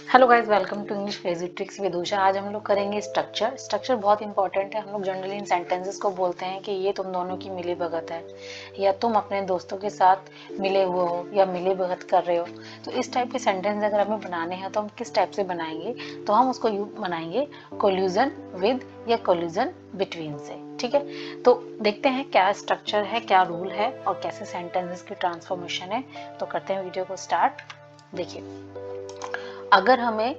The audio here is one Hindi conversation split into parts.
Hello guys, welcome to English basic tricks with Usha. आज हम लोग करेंगे स्ट्रक्चर बहुत इंपॉर्टेंट है। हम लोग जनरली इन सेंटेंसेस को बोलते हैं कि ये तुम दोनों की मिली भगत है, या तुम अपने दोस्तों के साथ मिले हुए हो या मिली भगत कर रहे हो। तो इस टाइप के सेंटेंस अगर हमें बनाने हैं तो हम किस टाइप से बनाएंगे, तो हम उसको बनाएंगे कोल्यूजन विद या कोल्यूजन बिटवीन से। ठीक है, तो देखते हैं क्या स्ट्रक्चर है, क्या रूल है और कैसे सेंटेंसेस की ट्रांसफॉर्मेशन है। तो करते हैं वीडियो को स्टार्ट। देखिए, अगर हमें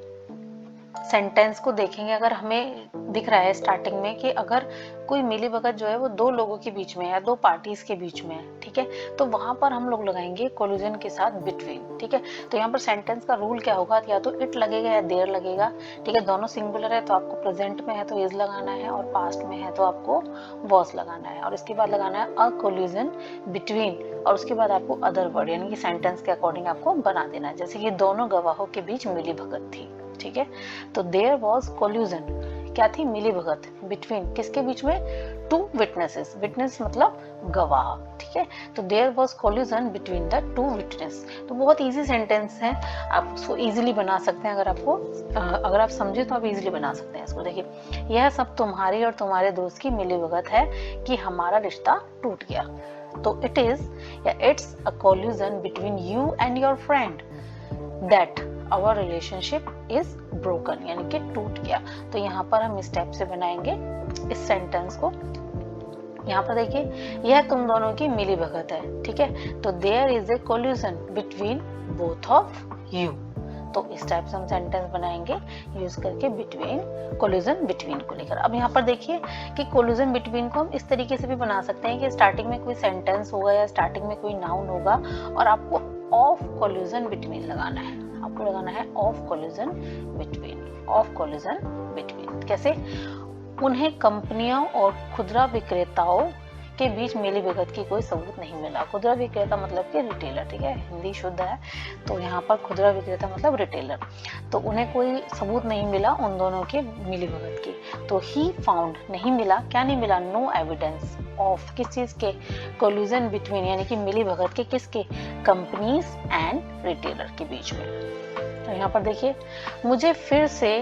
सेंटेंस को देखेंगे, अगर हमें दिख रहा है स्टार्टिंग में कि अगर कोई मिली भगत जो है वो दो लोगों के बीच में है या दो पार्टीज के बीच में है, ठीक है, तो वहां पर हम लोग लगाएंगे कोलिजन के साथ बिटवीन। ठीक है, तो यहाँ पर सेंटेंस का रूल क्या होगा, या तो इट लगेगा या देयर लगेगा। ठीक है, दोनों सिंगुलर है तो आपको प्रेजेंट में है तो इज लगाना है, और पास्ट में है तो आपको वॉज लगाना है, और इसके बाद लगाना है अ कोलिजन बिटवीन, और उसके बाद आपको अदर वर्ड यानी कि सेंटेंस के अकॉर्डिंग आपको बना देना है। जैसे कि दोनों गवाहों के बीच मिली भगत थी। ठीक है, तो देयर वॉज कोल्यूजन, क्या थी, मिली भगत, बिटवीन किसके बीच में, टू विटनेसेस। विटनेस मतलब गवाह। ठीक है, तो there was collusion between the two witness. तो बहुत इजी सेंटेंस है, आप उसको इजीली बना सकते हैं। अगर आप समझे तो आप इजीली बना सकते हैं इसको। देखिए, यह सब तुम्हारी और तुम्हारे दोस्त की मिली भगत है कि हमारा रिश्ता टूट गया। तो it's a collusion between you and your friend that our relationship is broken, यानी कि टूट गया। तो यहाँ पर हम इस टाइप से बनाएंगे इस सेंटेंस को। यहाँ पर देखिए, यह तुम दोनों की मिली भगत है। ठीक है, तो there is a collusion between both of you. तो इस टाइप से हम सेंटेंस बनाएंगे यूज करके बिटवीन, कोल्यूजन बिटवीन को लेकर। अब यहाँ पर देखिए कि कोल्यूजन बिटवीन को हम इस तरीके से भी बना सकते हैं कि स्टार्टिंग में कोई सेंटेंस होगा या स्टार्टिंग में कोई नाउन होगा और आपको ऑफ कोल्यूजन बिटवीन लगाना है। आपको लगाना है of collusion between. Of collusion between कैसे, उन्हें कंपनियों और खुदरा विक्रेताओं के बीच मिली भगत की कोई सबूत नहीं मिला। खुदरा विक्रेता मतलब कि रिटेलर। ठीक है, हिंदी शुद्ध है तो यहाँ पर खुदरा विक्रेता मतलब रिटेलर। तो उन्हें कोई सबूत नहीं मिला उन दोनों के मिली भगत की। तो ही फाउंड, नहीं मिला, क्या नहीं मिला, नो एविडेंस ऑफ, किस चीज के, कोल्यूजन बिटवीन यानी कि मिली भगत के, किसके, कंपनीज एंड रिटेलर के बीच में। तो यहाँ पर देखिए, मुझे फिर से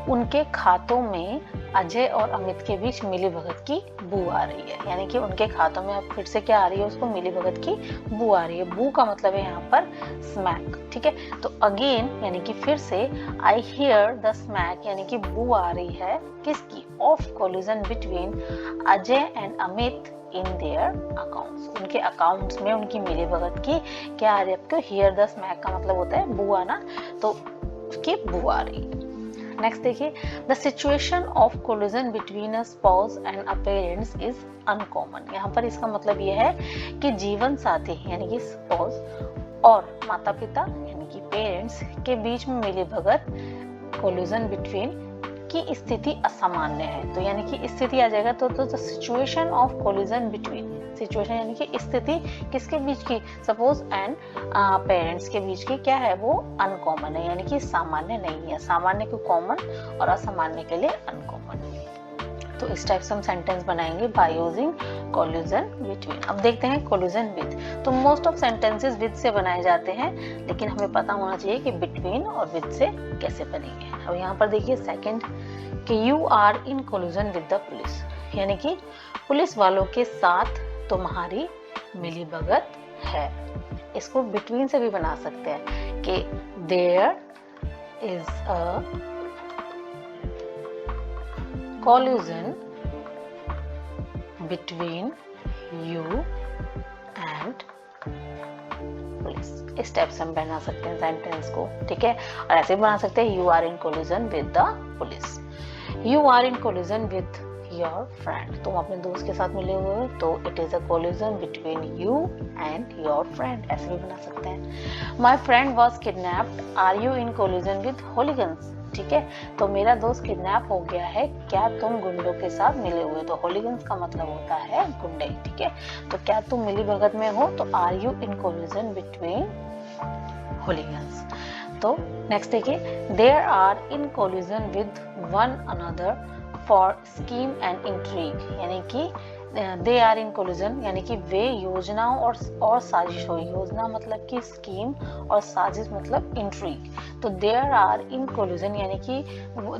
उनके खातों में अजय और अमित के बीच मिली भगत की बू आ रही है। यानी कि उनके खातों में अब फिर से क्या आ रही है, उसको मिली भगत की बू आ रही है। बू का मतलब है यहाँ पर स्मैक। ठीक है, तो अगेन यानी कि फिर से, आई हियर द स्मैक यानी कि बू आ रही है किसकी, of collision between Ajay and Amit in their accounts. उनके अकाउंट्स में उनकी मिली भगत की क्या आ रही है आपको, हियर द स्मैक का मतलब होता है बू आना, तो उसकी बू आ रही है। नेक्स्ट देखिए, the situation of collision between a spouse and a parents is uncommon. यहाँ पर इसका मतलब यह है कि जीवन साथी यानी कि स्पाउस और माता पिता यानी कि पेरेंट्स के बीच में मिली भगत, कोलिजन बिटवीन की स्थिति असामान्य है। तो यानी कि स्थिति आ जाएगा तो the situation of collision between, situation यानी कि स्थिति किसके बीच की, सपोज एंड पेरेंट्स के बीच की, क्या है वो, अनकॉमन है, यानी कि सामान्य नहीं है। सामान्य को कॉमन और असामान्य के लिए अनकॉमन। तो इस टाइप से हम सेंटेंस बनाएंगे बाय यूजिंग कोल्यूजन बिटवीन। अब देखते हैं कोल्यूजन विद। तो मोस्ट ऑफ सेंटेंसेस विद से बनाए जाते हैं, लेकिन हमें पता होना चाहिए कि बिटवीन और विद से कैसे बनेंगे। अब यहाँ पर देखिए सेकंड, कि you are in collusion with the police, यानी कि पुलिस वालों के साथ तुम्हारी मिली भगत है। इसको बिटवीन से भी बना सकते हैं कि there is a collusion between you and police. इस टाइप से हम बना सकते हैं सेंटेंस को। ठीक है, और ऐसे भी बना सकते हैं, you are in collusion with the police, you are in collusion with your friend. तुम अपने दोस्त के साथ मिले हुए हो तो it is a collusion between you and your friend, ऐसे भी बना सकते हैं। My friend was kidnapped, are you in collusion with hooligans. ठीक है, तो मेरा दोस्त किडनैप हो गया है, क्या तुम गुंडों के साथ मिले हुए। तो होलीगन्स का मतलब होता है गुंडे। ठीक है, तो क्या तुम मिली भगत में हो, तो are you in collusion between hooligans. तो नेक्स्ट देखिए, there are in collusion with one another for scheme and intrigue, यानी कि दे आर इन कोलिजन, यानी कि वे योजनाओं और साजिशों, योजना मतलब कि स्कीम और साजिश मतलब इंट्रीग। तो देयर आर इन कोलिजन यानी कि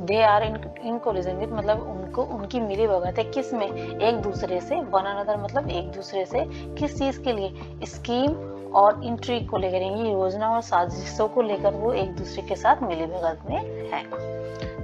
they are in collision with मतलब उनको उनकी मिली भगत है किस में, एक दूसरे से, वन अनदर मतलब एक दूसरे से, किस चीज के लिए, स्कीम और इंट्रीग को लेकर, यानी योजना और साजिशों को लेकर वो एक दूसरे के साथ मिली भगत में है।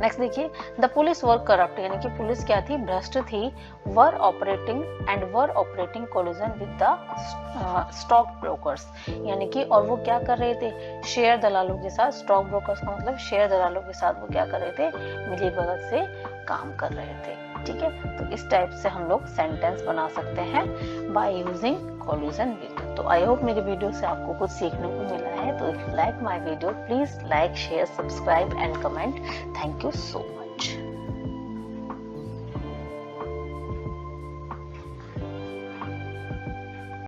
नेक्स्ट देखिए, द पुलिस वर करप्ट, यानी कि पुलिस क्या थी, भ्रष्ट थी, were operating collision with the stock brokers, यानी कि और वो क्या कर रहे थे, शेयर दलालों के साथ, स्टॉक ब्रोकर्स का मतलब शेयर दलालों के साथ वो क्या कर रहे थे, मिली भगत से काम कर रहे थे। ठीक है, तो इस टाइप से हम लोग सेंटेंस बना सकते हैं बाय यूजिंग कोलिजन विद। तो आई होप मेरी वीडियो से आपको कुछ सीखने को मिला है। तो if you like my video, please like, share, subscribe and comment. Thank you so much.